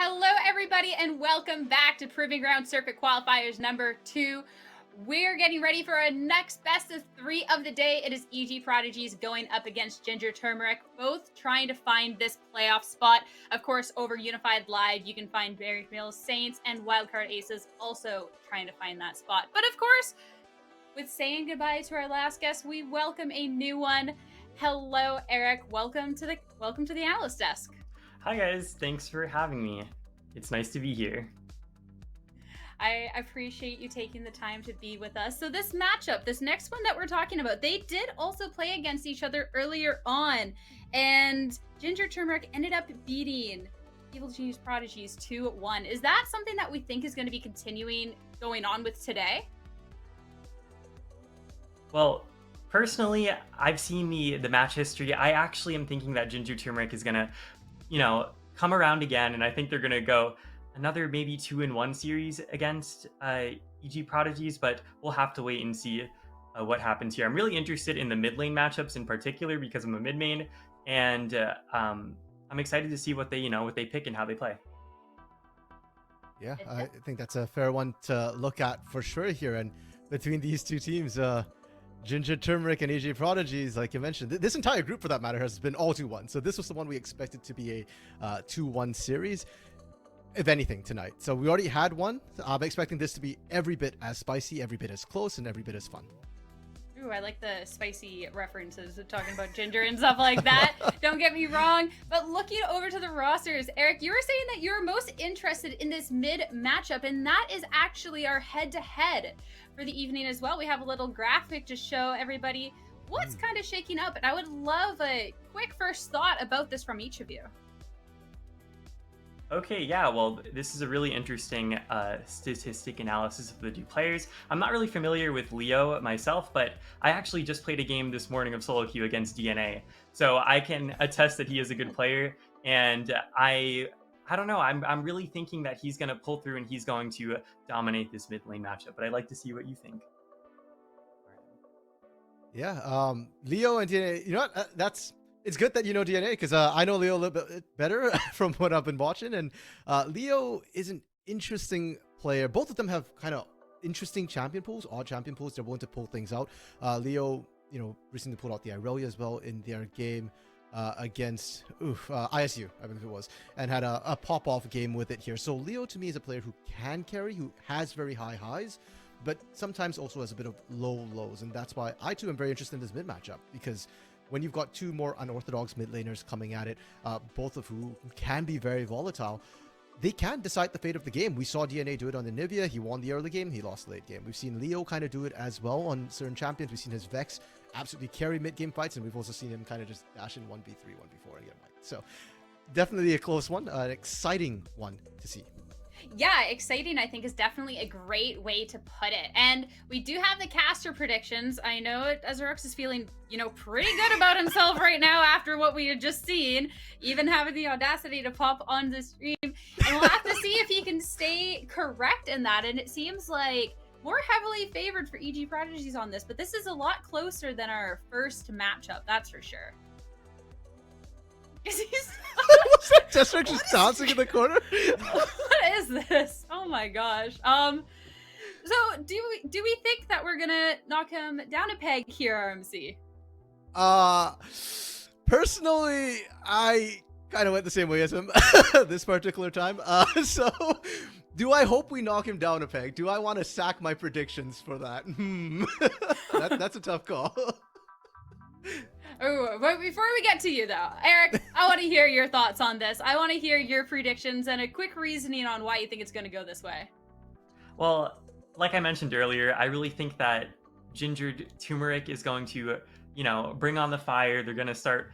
Hello, everybody, and welcome back to Proving Ground Circuit Qualifiers number 2. We're getting ready for our next best of 3 of the day. It is EG Prodigies going up against Ginger Turmeric, both trying to find this playoff spot. Of course, over Unified Live, you can find Buried Mills, Saints, and Wildcard Aces also trying to find that spot. But of course, with saying goodbye to our last guest, we welcome a new one. Hello, Eric. Welcome to the analyst desk. Hi guys, thanks for having me. It's nice to be here. I appreciate you taking the time to be with us. So this matchup, this next one that we're talking about, they did also play against each other earlier on, and Ginger Turmeric ended up beating Evil Genius Prodigies 2-1. Is that something that we think is going to be going on with today? Well, personally, I've seen the match history. I actually am thinking that Ginger Turmeric is gonna, come around again, and I think they're gonna go another maybe 2-1 series against EG Prodigies, but we'll have to wait and see what happens here. I'm really interested in the mid lane matchups in particular because I'm a mid main, and I'm excited to see what they pick and how they play. Yeah, I think that's a fair one to look at for sure here. And between these two teams, Ginger Turmeric and EG Prodigies, like you mentioned, this entire group for that matter has been all 2-1. So this was the one we expected to be a 2-1 series, if anything, tonight. So we already had one. I'm expecting this to be every bit as spicy, every bit as close, and every bit as fun. Ooh, I like the spicy references of talking about Ginger and stuff like that. Don't get me wrong. But looking over to the rosters, Eric, you were saying that you're most interested in this mid matchup, and that is actually our head-to-head for the evening as well. We have a little graphic to show everybody what's kind of shaking up, and I would love a quick first thought about this from each of you. Okay, yeah, well, this is a really interesting statistic analysis of the two players. I'm not really familiar with Leo myself, but I actually just played a game this morning of solo queue against DNA, so I can attest that he is a good player, and I don't know, I'm really thinking that he's going to pull through and he's going to dominate this mid lane matchup, but I'd like to see what you think. Yeah, Leo and DNA, you know what, it's good that you know DNA, because I know Leo a little bit better from what I've been watching, and Leo is an interesting player. Both of them have kind of interesting champion pools, odd champion pools. They're willing to pull things out. Leo, recently pulled out the Irelia as well in their game against ISU, I believe it was, and had a pop-off game with it here. So Leo, to me, is a player who can carry, who has very high highs, but sometimes also has a bit of low lows, and that's why I, too, am very interested in this mid matchup, because when you've got two more unorthodox mid laners coming at it, both of who can be very volatile, they can decide the fate of the game. We saw DNA do it on the Nivea. He won the early game, he lost the late game. We've seen Leo kind of do it as well on certain champions. We've seen his Vex absolutely carry mid game fights, and we've also seen him kind of just dash in 1v3, 1v4 and get a fight. So definitely a close one, an exciting one to see. Yeah, exciting, I think, is definitely a great way to put it. And we do have the caster predictions. I know Azurux is feeling, pretty good about himself right now after what we had just seen, even having the audacity to pop on the stream. And we'll have to see if he can stay correct in that. And it seems like more heavily favored for EG Prodigies on this, but this is a lot closer than our first matchup, that's for sure. Was that Testrix just dancing in the corner? What is this? Oh my gosh. So do we think that we're gonna knock him down a peg here, RMC? Personally, I kind of went the same way as him this particular time. So do I hope we knock him down a peg? Do I want to sack my predictions for that? That's a tough call. Oh, but before we get to you though, Eric, I want to hear your thoughts on this. I want to hear your predictions and a quick reasoning on why you think it's going to go this way. Well, like I mentioned earlier, I really think that Ginger Turmeric is going to, bring on the fire. They're going to start,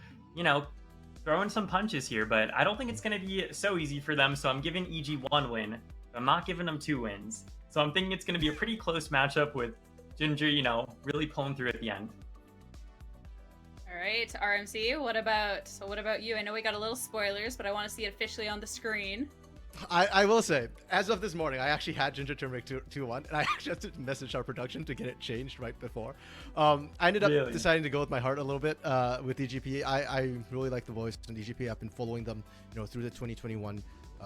throwing some punches here, but I don't think it's going to be so easy for them. So I'm giving EG 1 win. I'm not giving them 2 wins. So I'm thinking it's going to be a pretty close matchup with Ginger, really pulling through at the end. All right, RMC, what about you? I know we got a little spoilers, but I want to see it officially on the screen. I will say, as of this morning, I actually had Ginger Turmeric 2-1, and I actually had to message our production to get it changed right before. I ended up Really? deciding to go with my heart a little bit with EGP. I really like the voice in EGP. I've been following them, through the 2021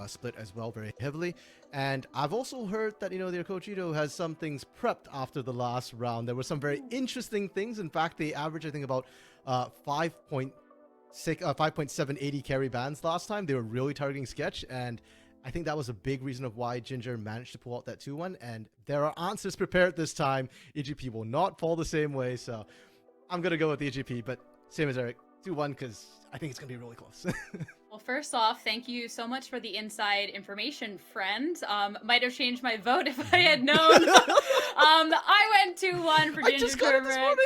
split as well, very heavily. And I've also heard that, their coach Ito has some things prepped after the last round. There were some very interesting things. In fact, they averaged, I think, about 5.780 carry bans last time. They were really targeting Sketch, and I think that was a big reason of why Ginger managed to pull out that 2-1, and there are answers prepared this time. EGP will not fall the same way, so I'm going to go with EGP, but same as Eric, 2-1, because I think it's going to be really close. Well, first off, thank you so much for the inside information, friend. Might have changed my vote if I had known. I went 2-1 for Ginger Turmeric.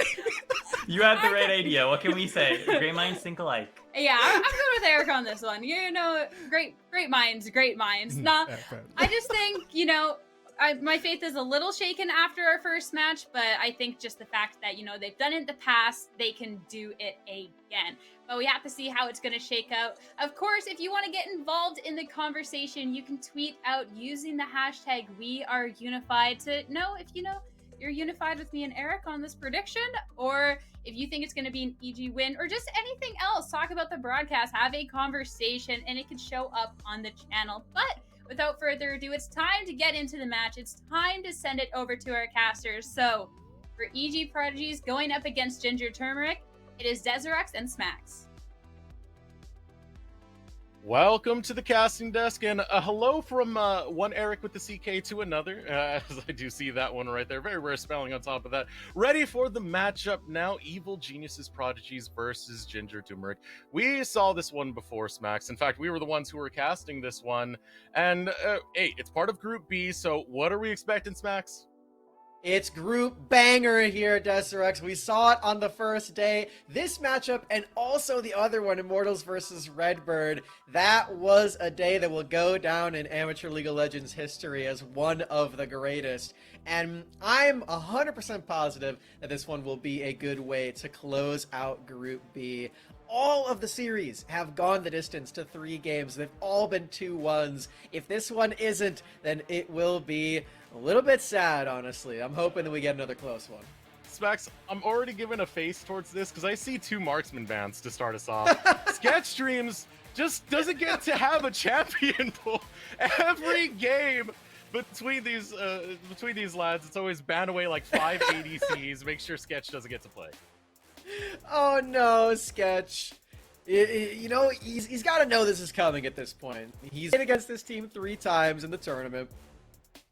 You had the right idea. What can we say? Great minds think alike. Yeah, I'm good with Eric on this one. Great minds, great minds. Nah, I just think, my faith is a little shaken after our first match, but I think just the fact that, they've done it in the past, they can do it again. But we have to see how it's going to shake out. Of course, if you want to get involved in the conversation, you can tweet out using the hashtag #WeAreUnified to know if, you're unified with me and Eric on this prediction, or if you think it's going to be an EG win, or just anything else. Talk about the broadcast, have a conversation, and it can show up on the channel. But without further ado, it's time to get into the match. It's time to send it over to our casters. So for EG Prodigies going up against Ginger Turmeric, it is Desirux and Smacks. Welcome to the casting desk, and a hello from one Eric with the CK to another, as I do see that one right there. Very rare spelling on top of that. Ready for the matchup now. Evil Geniuses Prodigies versus Ginger Turmeric. We saw this one before, Smacks. In fact, we were the ones who were casting this one. And, hey, it's part of Group B, so what are we expecting, Smacks? It's group banger here at Desirux. We saw it on the first day. This matchup and also the other one, Immortals versus Redbird, that was a day that will go down in Amateur League of Legends history as one of the greatest. And I'm 100% positive that this one will be a good way to close out Group B. All of the series have gone the distance to 3 games. They've all been 2-1s. If this one isn't, then it will be a little bit sad, honestly. I'm hoping that we get another close one. Smacks, I'm already giving a face towards this because I see 2 marksman bans to start us off. Sketch Dreams just doesn't get to have a champion pool. Every game between these lads, it's always ban away like 5 ADCs. Make sure Sketch doesn't get to play. Oh no, Sketch. He's got to know this is coming at this point. He's played against this team 3 times in the tournament.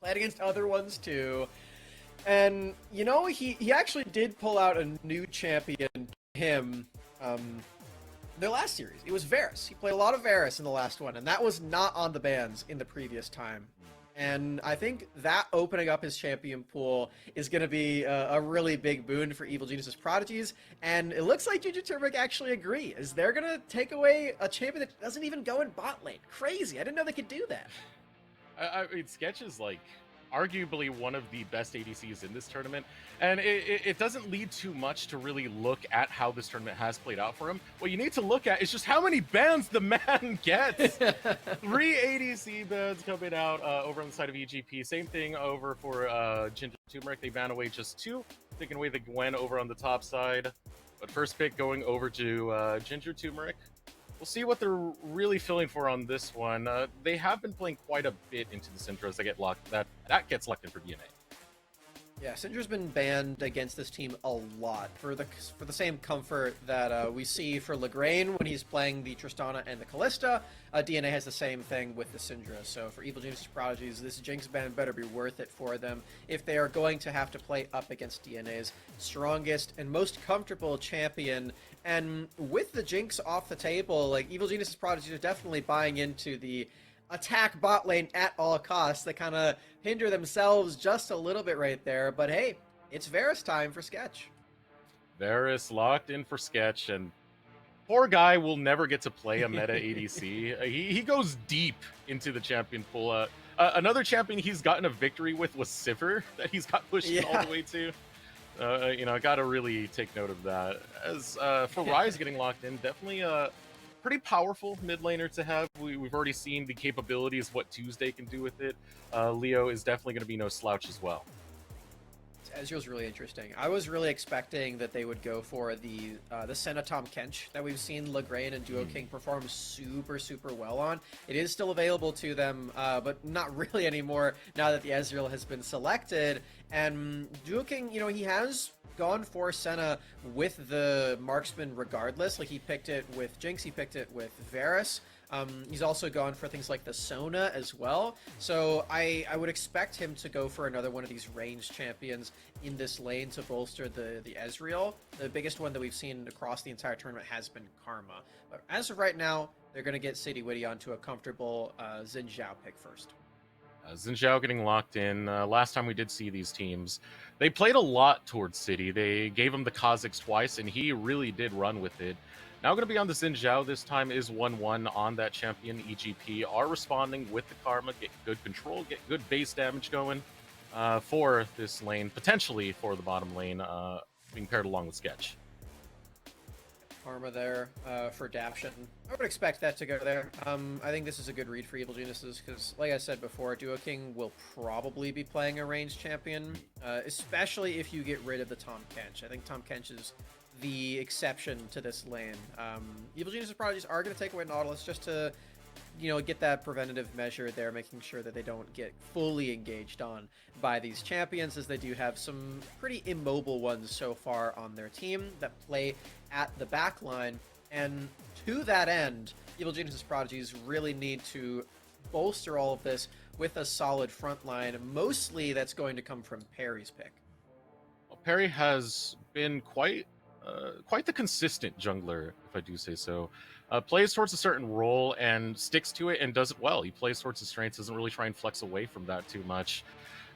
Played against other ones too. And, he actually did pull out a new champion to him their last series. It was Varus. He played a lot of Varus in the last one, and that was not on the bans in the previous time. And I think that opening up his champion pool is going to be a really big boon for Evil Geniuses Prodigies. And it looks like Ginger Turmeric actually agree. Is they're going to take away a champion that doesn't even go in bot lane. Crazy. I didn't know they could do that. I mean, Sketch is like arguably one of the best ADCs in this tournament, and it doesn't lead too much to really look at how this tournament has played out for him. What you need to look at is just how many bans the man gets. 3 ADC bans coming out over on the side of EGP. Same thing over for Ginger Turmeric. They ban away just 2, taking away the Gwen over on the top side. But first pick going over to Ginger Turmeric. We'll see what they're really feeling for on this one. They have been playing quite a bit into the Syndra as they get locked. That gets locked in for DNA. Yeah, Syndra's been banned against this team a lot for the same comfort that we see for Lagrange when he's playing the Tristana and the Callista. DNA has the same thing with the Syndra. So for Evil Geniuses Prodigies, this Jinx ban better be worth it for them if they are going to have to play up against DNA's strongest and most comfortable champion. And with the Jinx off the table, like Evil Geniuses Prodigies are definitely buying into the attack bot lane at all costs. They kind of hinder themselves just a little bit right there. But hey, it's Varus time for Sketch. Varus locked in for Sketch, and poor guy will never get to play a meta ADC. He goes deep into the champion pool. Another champion he's gotten a victory with was Sivir, that he's got pushed all the way to. I got to really take note of that. As for Rise getting locked in, definitely pretty powerful mid laner to have. We've already seen the capabilities, what Tuesday can do with it. Leo is definitely going to be no slouch as well. Ezreal's really interesting. I was really expecting that they would go for the Senna Tom Kench that we've seen Legrain and Duo King perform super well on. It is still available to them, but not really anymore now that the Ezreal has been selected. And Duo King, you know, he has gone for Senna with the marksman regardless. Like, he picked it with Jinx, he picked it with Varus. He's also gone for things like the Sona as well. So I would expect him to go for another one of these ranged champions in this lane to bolster the Ezreal. The biggest one that we've seen across the entire tournament has been Karma. But as of right now, they're going to get City Witty onto a comfortable Xin Zhao pick first. Xin Zhao getting locked in. Last time we did see these teams, they played a lot towards City. They gave him the Kha'Zix twice, and he really did run with it. Now going to be on the Xin Zhao. This time is 1-1 on that champion. EGP are responding with the Karma, get good control, get good base damage going for this lane, potentially for the bottom lane, being paired along with Sketch. Karma there for Daption. I would expect that to go there. I think this is a good read for Evil Geniuses because, like I said before, Duo King will probably be playing a ranged champion, especially if you get rid of the Tom Kench. I think Tom Kench is the exception to this lane. Evil Geniuses Prodigies are going to take away Nautilus just to, you know, get that preventative measure there, making sure that they don't get fully engaged on by these champions, as they do have some pretty immobile ones so far on their team that play at the back line. And to that end, Evil Geniuses Prodigies really need to bolster all of this with a solid front line. Mostly that's going to come from Perry's pick. Well, Perry has been quite the consistent jungler, if I do say so. Plays towards a certain role and sticks to it and does it well. He plays towards his strengths, doesn't really try and flex away from that too much.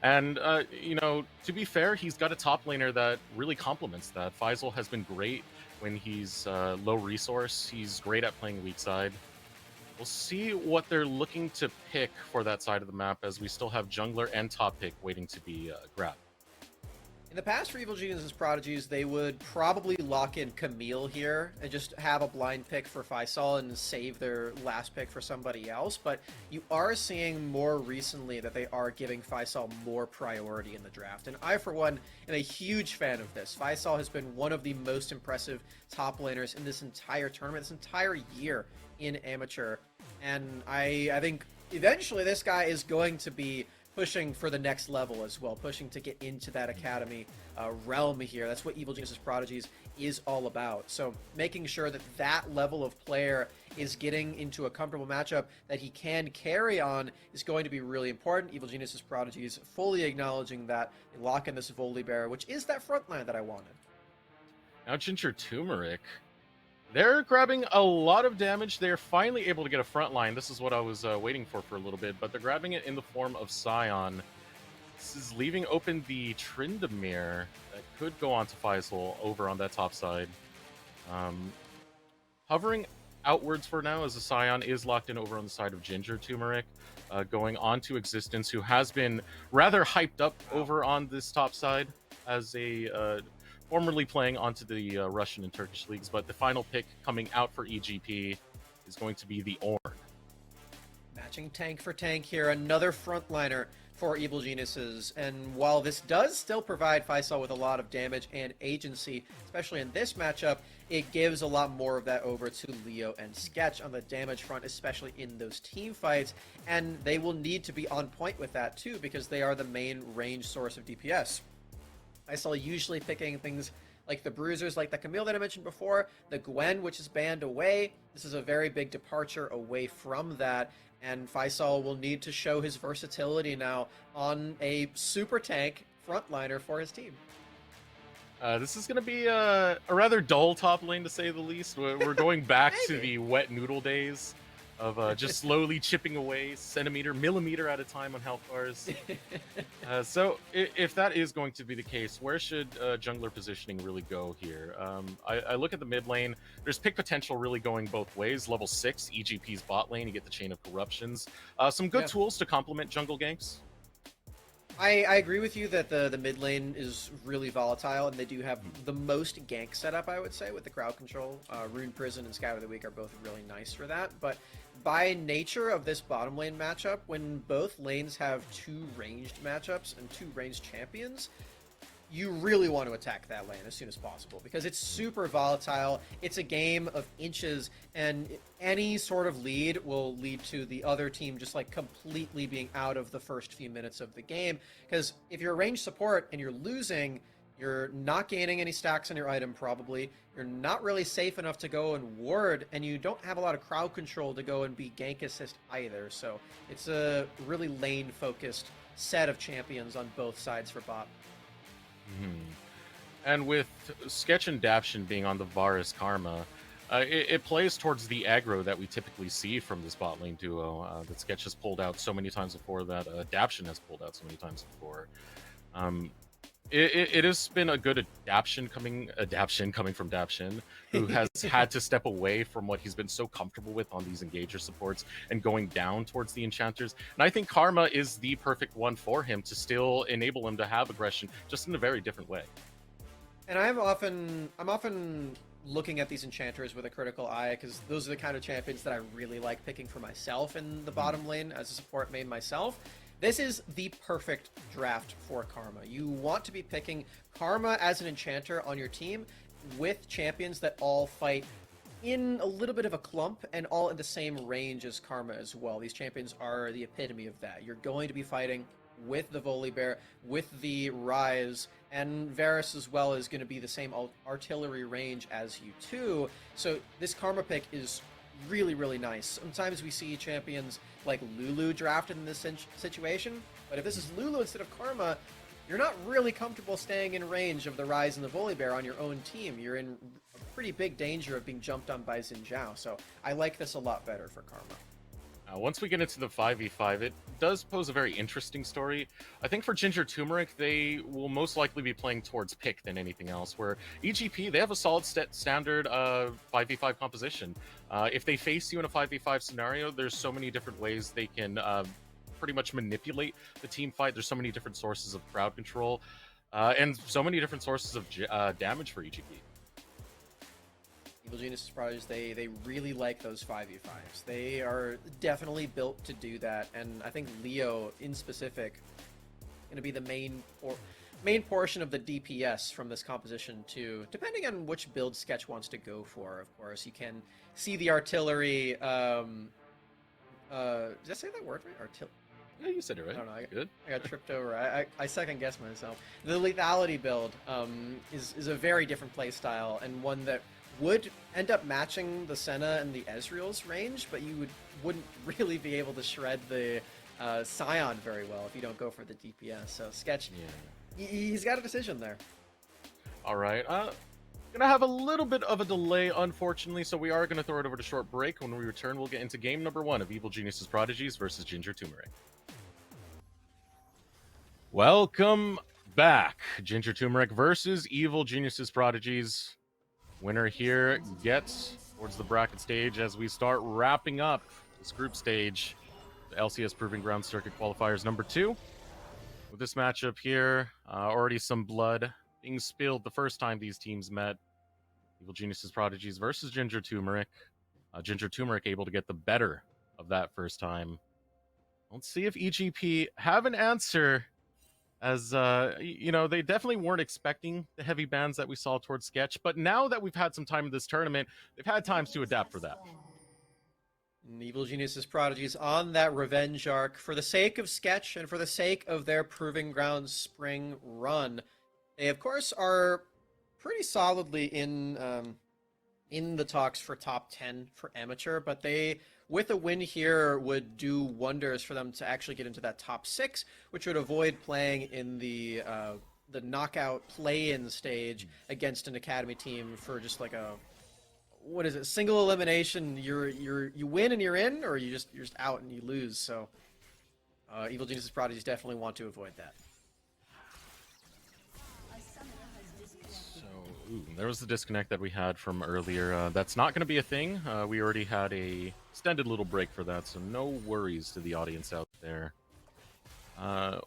And, you know, to be fair, he's got a top laner that really complements that. Faisal has been great when he's low resource. He's great at playing weak side. We'll see what they're looking to pick for that side of the map, as we still have jungler and top pick waiting to be grabbed. In the past for Evil Geniuses Prodigies, they would probably lock in Camille here and just have a blind pick for Faisal and save their last pick for somebody else. But you are seeing more recently that they are giving Faisal more priority in the draft. And I, for one, am a huge fan of this. Faisal has been one of the most impressive top laners in this entire tournament, this entire year in Amateur. And I think eventually this guy is going to be pushing for the next level as well, pushing to get into that academy realm here. That's what Evil Geniuses Prodigies is all about. So making sure that that level of player is getting into a comfortable matchup that he can carry on is going to be really important. Evil Geniuses Prodigies fully acknowledging that, they lock in this Volibear, which is that front line that I wanted. Now Ginger Turmeric, they're grabbing a lot of damage. They're finally able to get a front line. This is what I was waiting for a little bit, but they're grabbing it in the form of Scion. This is leaving open the Tryndamere that could go on to Faisal over on that top side. Hovering outwards for now, as the Scion is locked in over on the side of Ginger Turmeric, going on to Existence, who has been rather hyped up over on this top side as a formerly playing onto the Russian and Turkish leagues, but the final pick coming out for EGP is going to be the Ornn. Matching tank for tank here, another frontliner for Evil Geniuses. And while this does still provide Faisal with a lot of damage and agency, especially in this matchup, it gives a lot more of that over to Leo and Sketch on the damage front, especially in those team fights. And they will need to be on point with that too, because they are the main range source of DPS. Faisal usually picking things like the Bruisers, like the Camille that I mentioned before, the Gwen, which is banned away. This is a very big departure away from that, and Faisal will need to show his versatility now on a super tank frontliner for his team. This is going to be a rather dull top lane, to say the least. We're going back to the wet noodle days of just slowly chipping away millimeter at a time on health bars. So if that is going to be the case, where should jungler positioning really go here? I look at the mid lane. There's pick potential really going both ways. Level 6, EGP's bot lane, you get the Chain of Corruptions. Some good tools to complement jungle ganks. I agree with you that the mid lane is really volatile, and they do have the most gank setup, I would say, with the crowd control. Rune Prison and Scout of the Week are both really nice for that, but by nature of this bottom lane matchup, when both lanes have two ranged matchups and two ranged champions, you really want to attack that lane as soon as possible because it's super volatile. It's a game of inches, and any sort of lead will lead to the other team just like completely being out of the first few minutes of the game. Because if you're a ranged support and you're losing, you're not gaining any stacks on your item probably. You're not really safe enough to go and ward, and you don't have a lot of crowd control to go and be gank assist either. So it's a really lane-focused set of champions on both sides for bot. And with Sketch and Daption being on the Varus Karma, it plays towards the aggro that we typically see from this bot lane duo that Sketch has pulled out so many times before, that Daption has pulled out so many times before. It has been a good adaptation coming from Daption, who has had to step away from what he's been so comfortable with on these engager supports and going down towards the enchanters. And I think Karma is the perfect one for him to still enable him to have aggression, just in a very different way. And I'm often looking at these enchanters with a critical eye, because those are the kind of champions that I really like picking for myself in the bottom lane as a support main myself. This is the perfect draft for Karma. You want to be picking Karma as an enchanter on your team with champions that all fight in a little bit of a clump and all in the same range as Karma as well. These champions are the epitome of that. You're going to be fighting with the Volibear, with the Rise, and Varus as well is going to be the same artillery range as you too. So this Karma pick is really, really nice. Sometimes we see champions like Lulu drafted in this situation, but if this is Lulu instead of Karma, you're not really comfortable staying in range of the Rise and the Volibear on your own team. You're in pretty big danger of being jumped on by Xin Zhao, so I like this a lot better for Karma. Once we get into the 5v5, it does pose a very interesting story. I think for Ginger Turmeric, they will most likely be playing towards pick than anything else, where EGP, they have a solid standard 5v5 composition. If they face you in a 5v5 scenario, there's so many different ways they can pretty much manipulate the team fight. There's so many different sources of crowd control, and so many different sources of damage for EGP. Evil Genius Prodigies, they really like those 5v5s. They are definitely built to do that, and I think Leo, in specific, going to be the main portion of the DPS from this composition too, depending on which build Sketch wants to go for, of course. You can see the artillery, did I say that word right? Yeah, you said it right. I don't know. Good. I got tripped over. I second guessed myself. The lethality build is a very different play style, and one that would end up matching the Senna and the Ezreal's range, but you wouldn't really be able to shred the Scion very well if you don't go for the DPS. So Sketch, he's got a decision there. All right. Gonna have a little bit of a delay, unfortunately, so we are gonna throw it over to short break. When we return, we'll get into game number 1 of Evil Genius's Prodigies versus Ginger Turmeric. Welcome back. Ginger Turmeric versus Evil Genius's Prodigies. Winner here gets towards the bracket stage as we start wrapping up this group stage. The LCS Proving Ground Circuit Qualifiers number 2. With this matchup here, already some blood being spilled the first time these teams met. Evil Genius's Prodigies versus Ginger Turmeric. Ginger Turmeric able to get the better of that first time. Let's see if EGP have an answer, as they definitely weren't expecting the heavy bans that we saw towards Sketch, but now that we've had some time in this tournament, they've had times to adapt for that. Evil Genius's Prodigies on that revenge arc for the sake of Sketch and for the sake of their Proving Grounds spring run. They, of course, are pretty solidly in the talks for top 10 for amateur, but they, with a win here, would do wonders for them to actually get into that top 6, which would avoid playing in the knockout play-in stage against an academy team for just like a, what is it, single elimination. You win and you're in, or you're just out and you lose. So Evil Genius's Prodigies definitely want to avoid that. There was the disconnect that we had from earlier. That's not going to be a thing. We already had a extended little break for that, so no worries to the audience out there.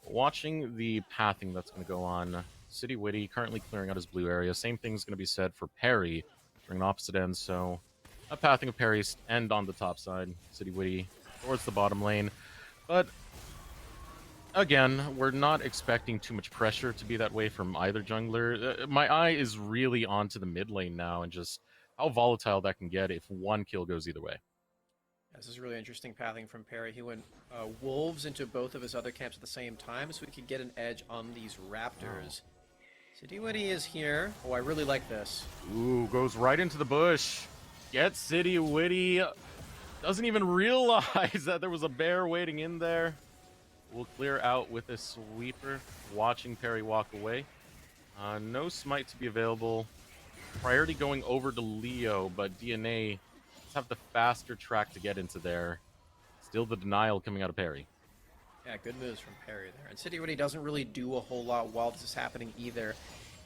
Watching the pathing that's going to go on, City Witty currently clearing out his blue area. Same thing's going to be said for Parry, during opposite ends. So, a pathing of Parry's end on the top side, City Witty towards the bottom lane. But again, we're not expecting too much pressure to be that way from either jungler. My eye is really onto the mid lane now, and just how volatile that can get if one kill goes either way. This is really interesting pathing from Parry. He went wolves into both of his other camps at the same time, so we could get an edge on these raptors. City Witty is here. Oh, I really like this. Ooh, goes right into the bush. Gets City Witty. Doesn't even realize that there was a bear waiting in there. We'll clear out with a sweeper. Watching Parry walk away. No smite to be available. Priority going over to Leo, but DNA have the faster track to get into there. Still the denial coming out of Parry. Yeah, good moves from Parry there. And City Witty doesn't really do a whole lot while this is happening either.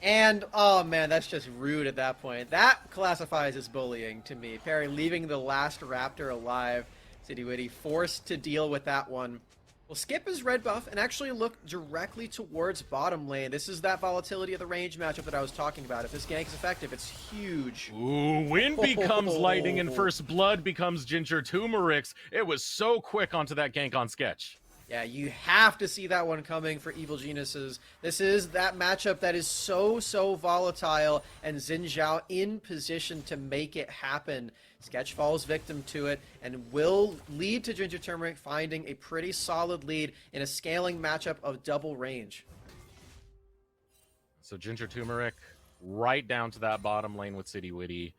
And, oh man, that's just rude at that point. That classifies as bullying to me. Parry leaving the last raptor alive. City Witty forced to deal with that one. We'll skip his red buff and actually look directly towards bottom lane. This is that volatility of the range matchup that I was talking about. If this gank is effective, it's huge. Ooh, wind becomes lightning and first blood becomes Ginger Turmeric's. It was so quick onto that gank on Sketch. Yeah, you have to see that one coming for Evil Geniuses. This is that matchup that is so volatile, and Xin Zhao in position to make it happen. Sketch falls victim to it and will lead to Ginger Turmeric finding a pretty solid lead in a scaling matchup of double range. So Ginger Turmeric right down to that bottom lane with City Witty,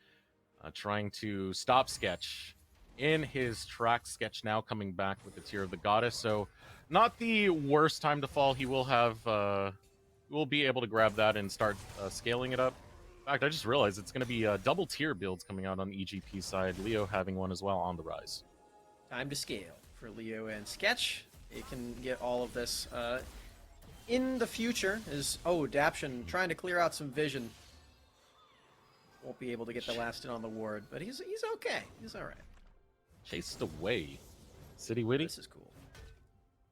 trying to stop Sketch in his track. Sketch now coming back with the Tear of the Goddess, so not the worst time to fall. He will have, will be able to grab that and start scaling it up. In fact, I just realized it's going to be double tier builds coming out on the EGP side. Leo having one as well on the rise. Time to scale for Leo and Sketch. They can get all of this in the future. Daption trying to clear out some vision. Won't be able to get the last in on the ward, but he's okay. He's all right. Chased away. City Witty. This is cool.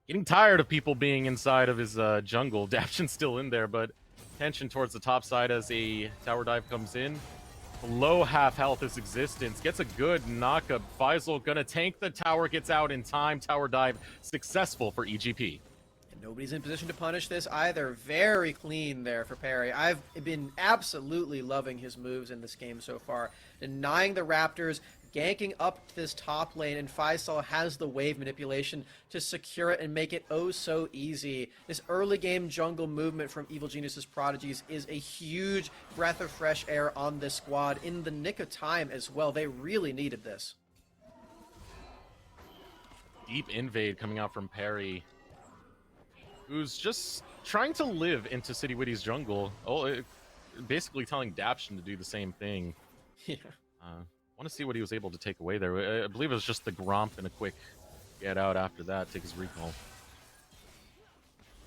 Getting tired of people being inside of his jungle. Daption's still in there, but tension towards the top side as a tower dive comes in. Below half health is existence. Gets a good knockup. Faisal gonna tank the tower, gets out in time. Tower dive successful for EGP. And nobody's in position to punish this either. Very clean there for Parry. I've been absolutely loving his moves in this game so far. Denying the Raptors, ganking up this top lane, and Faisal has the wave manipulation to secure it and make it oh so easy. This early game jungle movement from Evil Genius's Prodigies is a huge breath of fresh air on this squad in the nick of time as well. They really needed this. Deep invade coming out from Parry, who's just trying to live into City Witty's jungle. Basically telling Daption to do the same thing. Yeah. Want to see what he was able to take away there. I believe it was just the Gromp and a quick get out after that, take his recall.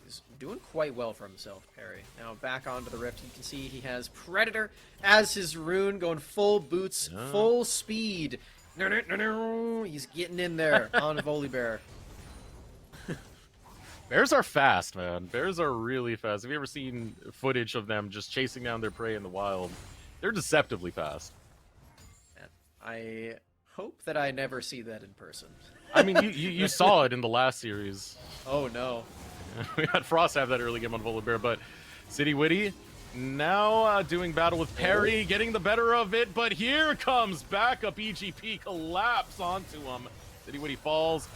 He's doing quite well for himself, Parry. Now back onto the Rift, you can see he has Predator as his rune, going full boots, full speed. He's getting in there on Volibear. Bears are fast, man. Bears are really fast. Have you ever seen footage of them just chasing down their prey in the wild? They're deceptively fast. I hope that I never see that in person. I mean, you saw it in the last series. Oh, no. We had Frost have that early game on Volibear, but City Witty now doing battle with Parry, getting the better of it, but here comes backup EGP, collapse onto him. City Witty falls,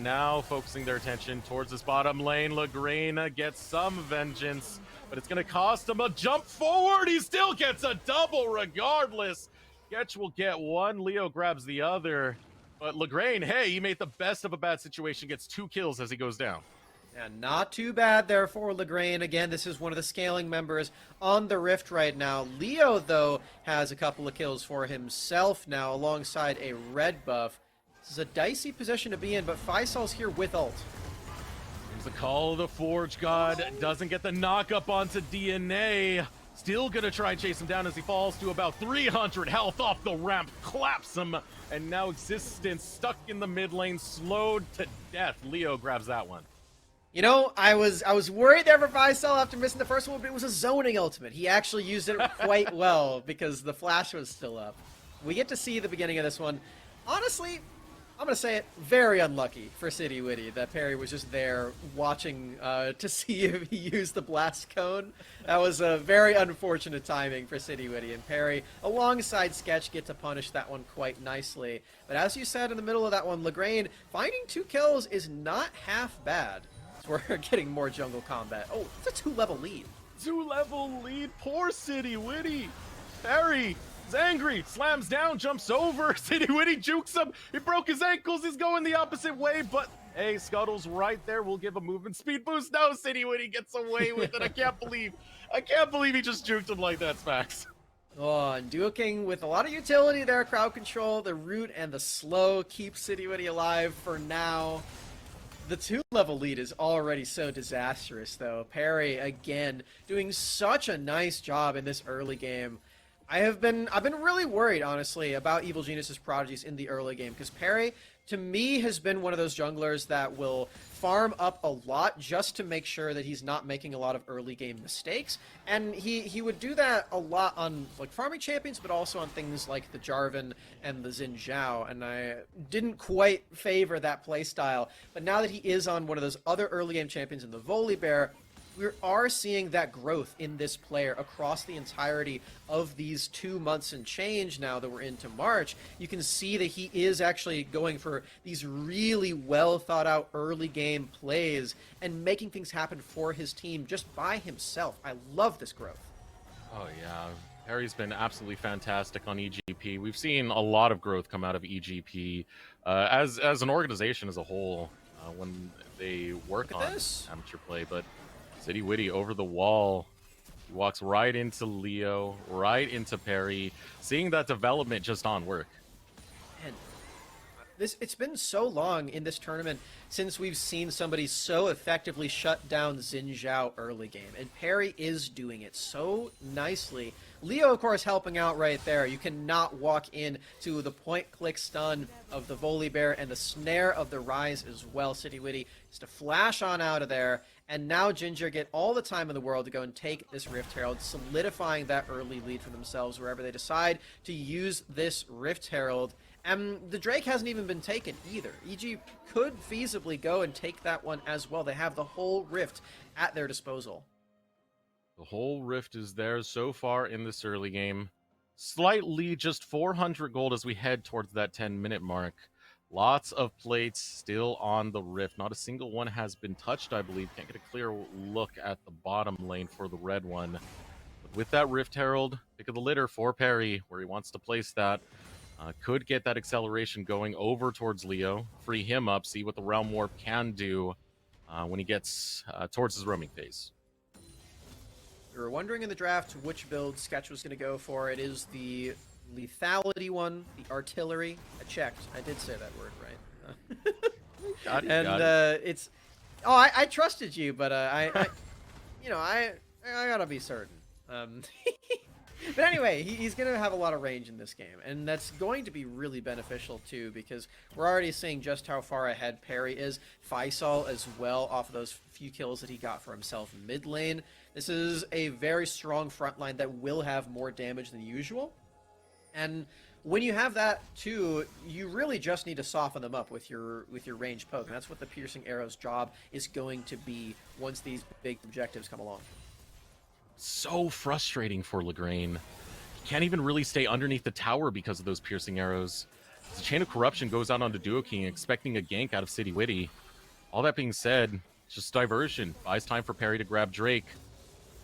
now focusing their attention towards this bottom lane. Lagrena gets some vengeance, but it's going to cost him a jump forward. He still gets a double regardless. Sketch will get one, Leo grabs the other, but Lagraine, hey, he made the best of a bad situation, gets 2 kills as he goes down. Yeah, not too bad there for Lagraine. Again, this is one of the scaling members on the Rift right now. Leo, though, has a couple of kills for himself now alongside a red buff. This is a dicey position to be in, but Faisal's here with ult. Here's the call of the Forge God, doesn't get the knock-up onto DNA. Still gonna try and chase him down as he falls to about 300 health off the ramp, claps him, and now existence stuck in the mid lane, slowed to death. Leo grabs that one. You know, I was worried there for Viscel after missing the first one, but it was a zoning ultimate. He actually used it quite well because the flash was still up. We get to see the beginning of this one. Honestly, I'm going to say it, very unlucky for City Witty that Perry was just there watching to see if he used the blast cone. That was a very unfortunate timing for City Witty, and Perry, alongside Sketch, get to punish that one quite nicely. But as you said in the middle of that one, Legrain, finding 2 kills is not half bad. So we're getting more jungle combat. Oh, it's a 2-level lead. 2-level lead, poor City Witty. Perry is angry, slams down, jumps over. City Witty jukes him. He broke his ankles. He's going the opposite way, but hey, Scuttle's right there. We'll give a movement speed boost. No, City Witty gets away with it. I can't believe he just juked him like that, Spax. Oh, and Duo King with a lot of utility there. Crowd control, the root, and the slow keep City Witty alive for now. The 2-level lead is already so disastrous, though. Perry, again, doing such a nice job in this early game. I've been really worried, honestly, about Evil Genius's Prodigies in the early game, because Perry, to me, has been one of those junglers that will farm up a lot just to make sure that he's not making a lot of early game mistakes. And he would do that a lot on like farming champions, but also on things like the Jarvan and the Xin Zhao. And I didn't quite favor that playstyle. But now that he is on one of those other early game champions in the Volibear, we are seeing that growth in this player across the entirety of these 2 months and change now that we're into March. You can see that he is actually going for these really well thought out early game plays and making things happen for his team just by himself. I love this growth. Oh yeah, Perry's been absolutely fantastic on EGP. We've seen a lot of growth come out of EGP as an organization as a whole when they work on amateur play, but City Witty over the wall. He walks right into Leo, right into Perry, seeing that development just on work. And it's been so long in this tournament since we've seen somebody so effectively shut down Xin Zhao early game, and Perry is doing it so nicely. Leo, of course, helping out right there. You cannot walk in to the point-click stun of the Volibear and the snare of the Rise as well. City Witty is to flash on out of there, and now Ginger get all the time in the world to go and take this Rift Herald, solidifying that early lead for themselves wherever they decide to use this Rift Herald. And the Drake hasn't even been taken either. EG could feasibly go and take that one as well. They have the whole Rift at their disposal. The whole Rift is there so far in this early game. Slightly just 400 gold as we head towards that 10-minute mark. Lots of plates still on the Rift. Not a single one has been touched, I believe. Can't get a clear look at the bottom lane for the red one. But with that Rift Herald, pick of the litter for Perry, where he wants to place that. Could get that acceleration going over towards Leo. Free him up, see what the Realm Warp can do when he gets towards his roaming phase. We were wondering in the draft which build Sketch was going to go for. It is the lethality one, the artillery. I checked. I did say that word right. Got it, and it's... Oh, I trusted you, but I gotta be certain. But anyway, he's going to have a lot of range in this game, and that's going to be really beneficial too, because we're already seeing just how far ahead Perry is. Faisal as well, off of those few kills that he got for himself mid lane. This is a very strong front line that will have more damage than usual. And when you have that too, you really just need to soften them up with your range poke, and that's what the piercing arrow's job is going to be once these big objectives come along. So frustrating for Legrain. He can't even really stay underneath the tower because of those piercing arrows. The Chain of Corruption goes out onto Duo King, expecting a gank out of City Witty. All that being said, it's just diversion. Buys time for Perry to grab Drake.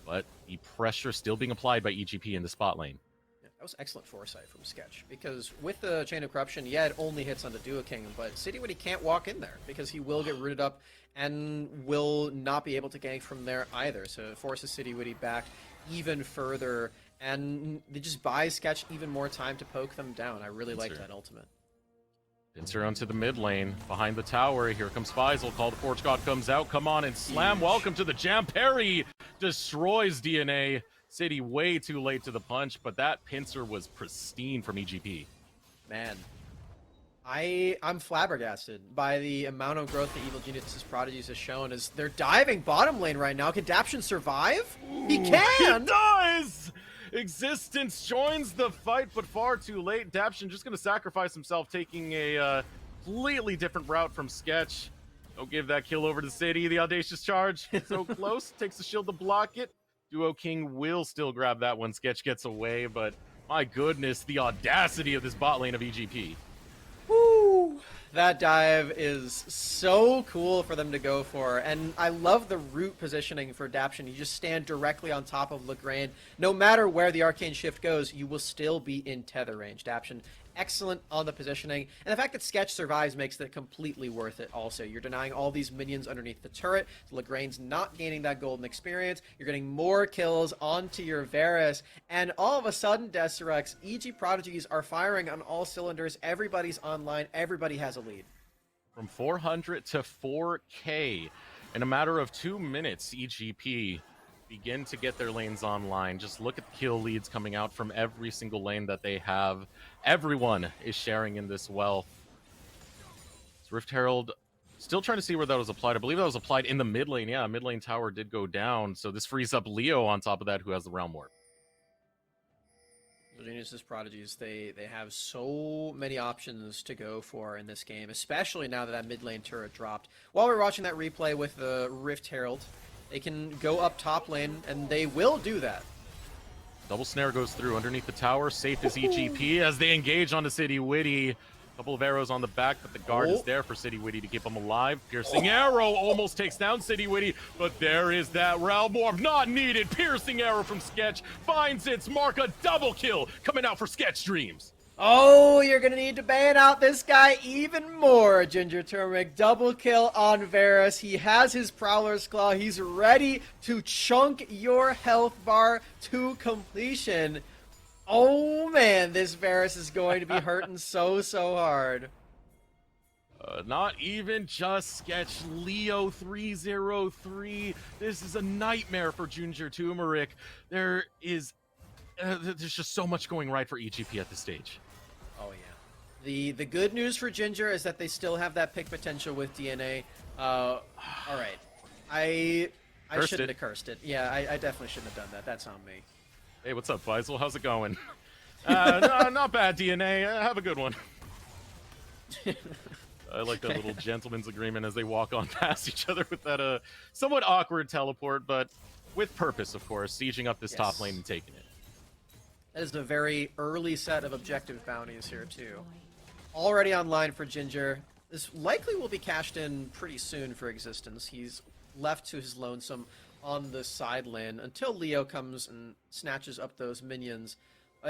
But the pressure still being applied by EGP in the spot lane. Yeah, that was excellent foresight from Sketch, because with the Chain of Corruption, yeah, it only hits on the Duo King, but City Witty can't walk in there because he will get rooted up and will not be able to gank from there either. So it forces City Witty back even further, and it just buys Sketch even more time to poke them down. I really like that ultimate. Pincer onto the mid lane, behind the tower. Here comes Faisal. Call the Forge God comes out. Come on and slam. Welcome to the jam. Perry destroys DNA. City way too late to the punch, but that pincer was pristine from EGP. Man. I'm flabbergasted by the amount of growth that Evil Genius's Prodigies has shown as they're diving bottom lane right now. Can Daption survive? He can! He does! Existence joins the fight, but far too late. Daption just going to sacrifice himself, taking a completely different route from Sketch. Don't give that kill over to City. The audacious charge. So close. Takes the shield to block it. Duo King will still grab that when Sketch gets away, but my goodness, the audacity of this bot lane of EGP. Woo! That dive is so cool for them to go for, and I love the root positioning for Daption. You just stand directly on top of Lagrange. No matter where the Arcane Shift goes, you will still be in tether range. Daption, excellent on the positioning, and the fact that Sketch survives makes it completely worth it also. You're denying all these minions underneath the turret, so Lagrange's not gaining that golden experience, you're getting more kills onto your Varus, and all of a sudden, Deserex, EG Prodigies are firing on all cylinders, everybody's online, everybody has a lead. From 400 to 4K in a matter of 2 minutes, EGP begin to get their lanes online. Just look at the kill leads coming out from every single lane that they have. Everyone is sharing in this wealth. So Rift Herald still trying to see where that was applied. I believe that was applied in the mid lane. Yeah, mid lane tower did go down. So this frees up Leo on top of that, who has the Realm Warp. Genius's Prodigies, they have so many options to go for in this game, especially now that that mid lane turret dropped. While we're watching that replay with the Rift Herald, they can go up top lane, and they will do that. Double snare goes through underneath the tower. Safe is EGP as they engage onto City Witty. Couple of arrows on the back, but the guard is there for City Witty to keep him alive. Piercing arrow almost takes down City Witty, but there is that Realm Warp not needed. Piercing arrow from Sketch finds its mark. A double kill coming out for Sketch Dreams. Oh, you're going to need to ban out this guy even more, Ginger Turmeric. Double kill on Varus. He has his Prowler's Claw. He's ready to chunk your health bar to completion. Oh, man, this Varus is going to be hurting so hard. Not even just Sketch. Leo 303. This is a nightmare for Ginger Turmeric. There's just so much going right for EGP at this stage. Oh yeah. The good news for Ginger is that they still have that pick potential with DNA. All right. I shouldn't have cursed it. Yeah, I definitely shouldn't have done that. That's on me. Hey, what's up, Faisal? How's it going? No, not bad, DNA. Have a good one. I like that little gentleman's agreement as they walk on past each other with that somewhat awkward teleport, but with purpose, of course, sieging up this top lane and taking it. That is a very early set of objective bounties here, too. Already online for Ginger. This likely will be cashed in pretty soon for Existence. He's left to his lonesome on the side lane until Leo comes and snatches up those minions.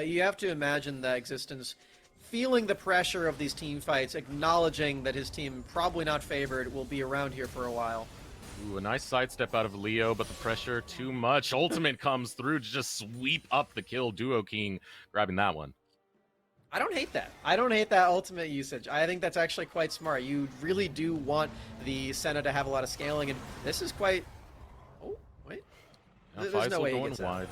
You have to imagine that Existence, feeling the pressure of these team fights, acknowledging that his team, probably not favored, will be around here for a while. Ooh, a nice sidestep out of Leo, but the pressure too much. Ultimate comes through to just sweep up the kill. Duo King grabbing that one. I don't hate that. I don't hate that ultimate usage. I think that's actually quite smart. You really do want the Senna to have a lot of scaling, and this is quite... Oh, wait. There's no way he gets out.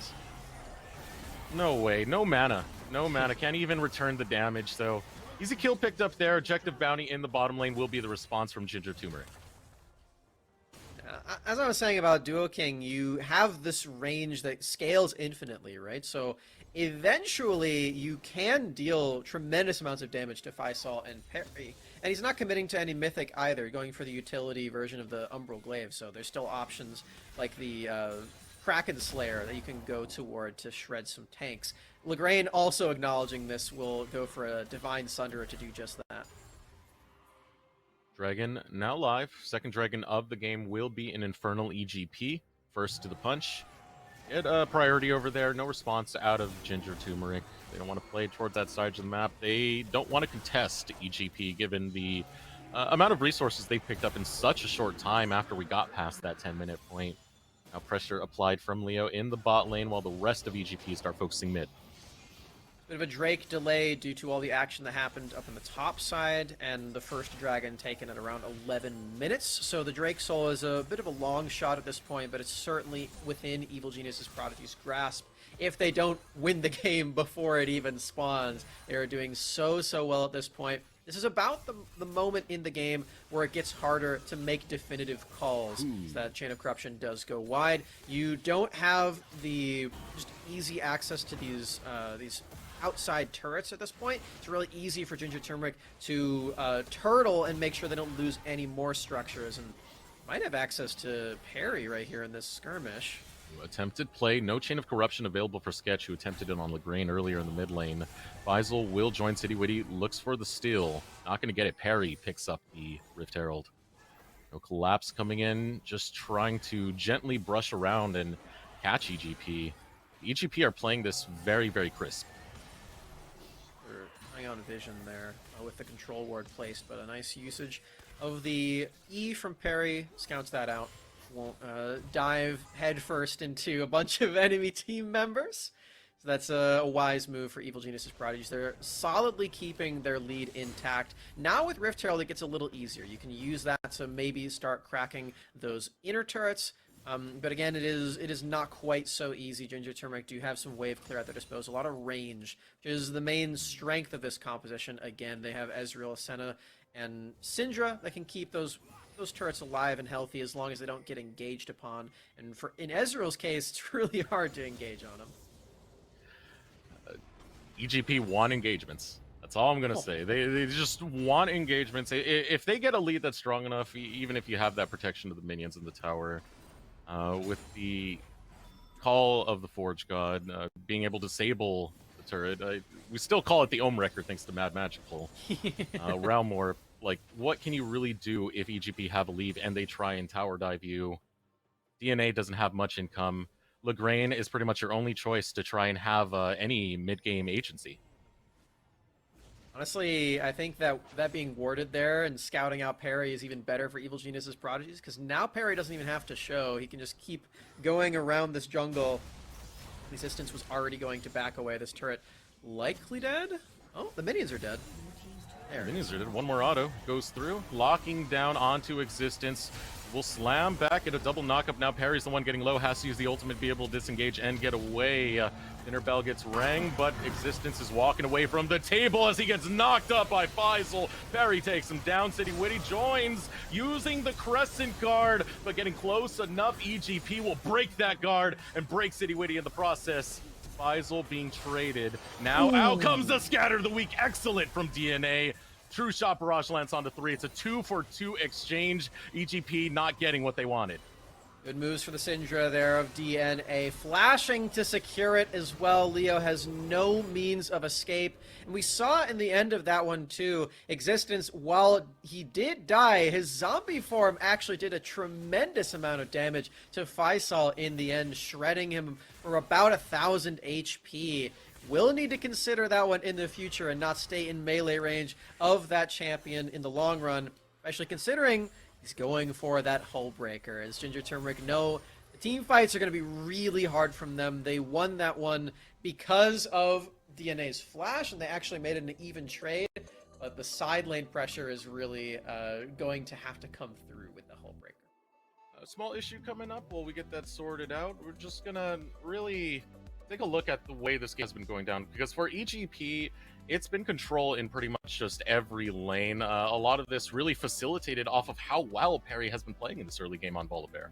No way. No mana. No mana. Can't even return the damage, so easy kill picked up there. Objective bounty in the bottom lane will be the response from Ginger Turmeric. As I was saying about Duo King, you have this range that scales infinitely, right? So eventually you can deal tremendous amounts of damage to Faisal and Perry. And he's not committing to any mythic either, going for the utility version of the Umbral Glaive. So there's still options like the Kraken Slayer that you can go toward to shred some tanks. Lagrange, also acknowledging this, will go for a Divine Sunderer to do just that. Dragon now live. Second dragon of the game will be an Infernal EGP. First to the punch. Get a priority over there. No response out of Ginger Turmeric. They don't want to play towards that side of the map. They don't want to contest EGP given the amount of resources they picked up in such a short time after we got past that 10-minute point. Now pressure applied from Leo in the bot lane while the rest of EGP start focusing mid. Bit of a Drake delay due to all the action that happened up on the top side, and the first dragon taken at around 11 minutes. So the Drake Soul is a bit of a long shot at this point, but it's certainly within Evil Genius's Prodigy's grasp. If they don't win the game before it even spawns, they are doing so well at this point. This is about the moment in the game where it gets harder to make definitive calls. So that Chain of Corruption does go wide. You don't have the just easy access to these outside turrets at this point. It's really easy for Ginger Turmeric to turtle and make sure they don't lose any more structures, and might have access to parry right here in this skirmish. Attempted play, no Chain of Corruption available for Sketch, who attempted it on Lagrange earlier in the mid lane. Faisal will join City Witty, looks for the steal. Not going to get it. Parry picks up the Rift Herald. No collapse coming in, just trying to gently brush around and catch EGP. The EGP are playing this very, very crisp. They're playing on vision there with the control ward placed, but a nice usage of the E from parry scouts that out. Won't dive headfirst into a bunch of enemy team members. So that's a wise move for Evil Genius's Prodigies. They're solidly keeping their lead intact. Now with Rift Herald, it gets a little easier. You can use that to maybe start cracking those inner turrets. But again, it is not quite so easy. Ginger Turmeric do have some wave clear at their disposal. A lot of range, which is the main strength of this composition. Again, they have Ezreal, Senna, and Syndra that can keep those turrets alive and healthy as long as they don't get engaged upon. And in Ezreal's case, it's really hard to engage on them. EGP want engagements. That's all I'm going to say. They just want engagements. If they get a lead that's strong enough, even if you have that protection of the minions in the tower, with the Call of the Forge God, being able to disable the turret, we still call it the Ohm Record thanks to Mad Magical. Realm Warp. Like, what can you really do if EGP have a lead and they try and tower dive you? DNA doesn't have much income. Lagrange is pretty much your only choice to try and have any mid-game agency. Honestly, I think that being warded there and scouting out parry is even better for Evil Genius's Prodigies, because now parry doesn't even have to show. He can just keep going around this jungle. Resistance was already going to back away. This turret likely dead? Oh, the minions are dead. There. Minions are dead. One more auto goes through, locking down onto Existence. Will slam back at a double knockup. Now Parry's the one getting low, has to use the ultimate, be able to disengage and get away. Inner bell gets rang, but Existence is walking away from the table as he gets knocked up by Faisal. Parry takes him down. City Witty joins, using the Crescent guard, but getting close enough. EGP will break that guard and break City Witty in the process. Faisal being traded. Now out comes the Scatter of the Week. Excellent from DNA. True Shot Barrage Lance onto 3. It's a 2-for-2 exchange. EGP not getting what they wanted. Good moves for the Syndra there of DNA. Flashing to secure it as well. Leo has no means of escape. And we saw in the end of that one too, Existence, while he did die, his zombie form actually did a tremendous amount of damage to Faisal in the end, shredding him for about 1,000 HP. Will need to consider that one in the future and not stay in melee range of that champion in the long run, especially considering he's going for that hull breaker. As Ginger Turmeric know, the team fights are going to be really hard from them. They won that one because of DNA's flash, and they actually made it an even trade, but the side lane pressure is really going to have to come through with the hull breaker. A small issue coming up. While we get that sorted out, we're just going to really take a look at the way this game has been going down, because for EGP, it's been control in pretty much just every lane. A lot of this really facilitated off of how well Parry has been playing in this early game on Volibear.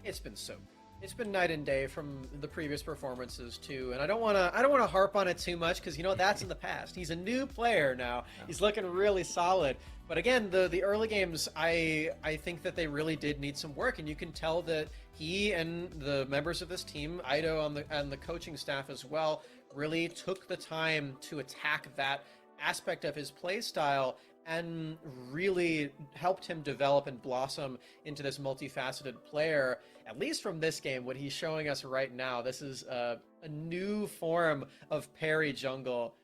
It's been night and day from the previous performances too, and I don't want to harp on it too much, because you know that's in the past. He's a new player now. He's looking really solid. But again, the early games, I think that they really did need some work, and you can tell that he and the members of this team, Ido and the coaching staff as well, really took the time to attack that aspect of his play style and really helped him develop and blossom into this multifaceted player. At least from this game, what he's showing us right now, this is a new form of parry jungle.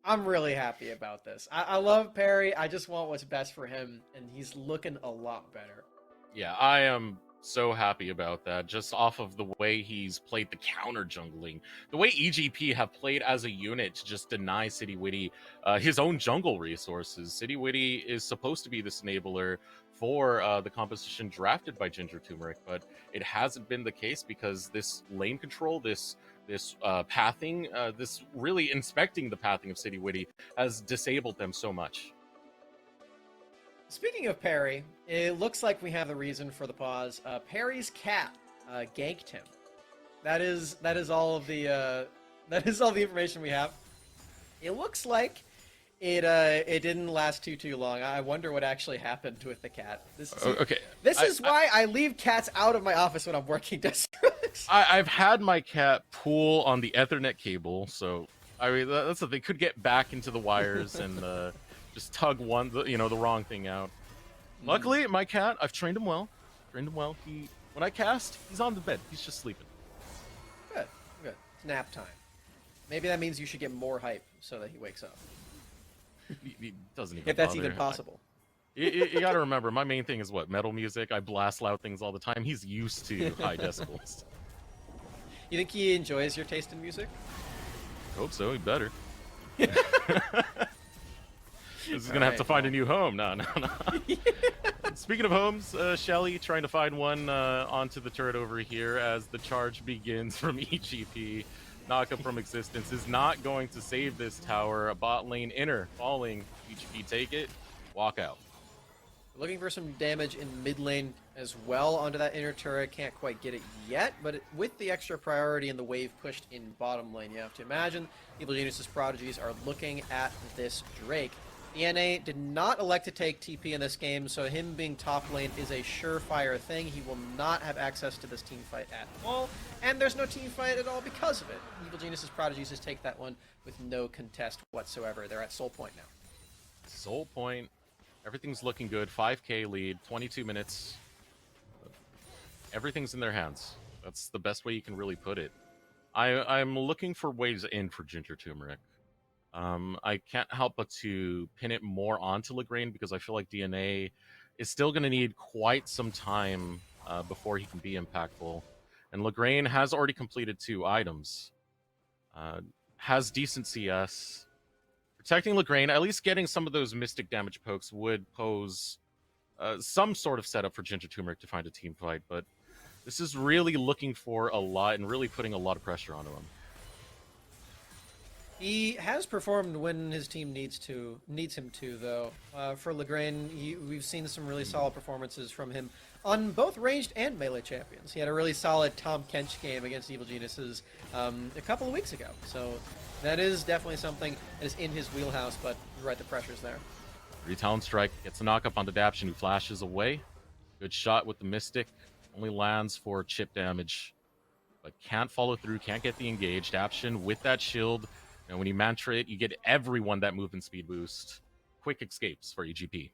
I'm really happy about this. I love Parry. I just want what's best for him, and he's looking a lot better. Yeah, I am so happy about that, just off of the way he's played the counter jungling, the way EGP have played as a unit to just deny City Witty his own jungle resources. City Witty is supposed to be this enabler for the composition drafted by Ginger Turmeric, but it hasn't been the case because this lane control, this pathing, this really inspecting the pathing of City Witty has disabled them so much. Speaking of Perry, it looks like we have the reason for the pause. Perry's cat ganked him. That is all of the that is all the information we have. It looks like it didn't last too long. I wonder what actually happened with the cat. This is why I leave cats out of my office when I'm working desk. I've had my cat pull on the Ethernet cable, so I mean that's the thing. Could get back into the wires and just tug the wrong thing out. Luckily, my cat, I've trained him well. When I cast, he's on the bed. He's just sleeping. Good. It's nap time. Maybe that means you should get more hype so that he wakes up. He doesn't even. If that's bother. even possible. You got to remember, my main thing is what? Metal music. I blast loud things all the time. He's used to high decibels. You think he enjoys your taste in music? Hope so. He better. This is gonna have to find a new home. No. Speaking of homes, Shelly trying to find one onto the turret over here as the charge begins from EGP. Knockup from Existence is not going to save this tower. A bot lane inner falling. EGP take it, walk out. Looking for some damage in mid lane as well onto that inner turret. Can't quite get it yet, but with the extra priority and the wave pushed in bottom lane, you have to imagine Evil Genius's Prodigies are looking at this Drake. DNA did not elect to take TP in this game, so him being top lane is a surefire thing. He will not have access to this team fight at all, and there's no team fight at all because of it. Evil Genius's Prodigies just take that one with no contest whatsoever. They're at Soul Point now. Soul Point. Everything's looking good. 5k lead, 22 minutes. Everything's in their hands. That's the best way you can really put it. I'm looking for ways in for Ginger Turmeric. I can't help but to pin it more onto Lagrange because I feel like DNA is still going to need quite some time before he can be impactful. And Lagrange has already completed 2 items. Has decent CS. Protecting Lagrange, at least getting some of those Mystic damage pokes would pose some sort of setup for Ginger Turmeric to find a team fight, but this is really looking for a lot and really putting a lot of pressure onto him. He has performed when his team needs him to, though. For Lagrange, we've seen some really solid performances from him on both ranged and melee champions. He had a really solid Tom Kench game against Evil Geniuses a couple of weeks ago, so that is definitely something that is in his wheelhouse, but you're right, the pressure's there. Talent Strike gets a knock-up on the Daption, who flashes away. Good shot with the Mystic. Only lands for chip damage, but can't follow through, can't get the engage. Daption with that shield. And when you mantra it, you get everyone that movement speed boost. Quick escapes for EGP.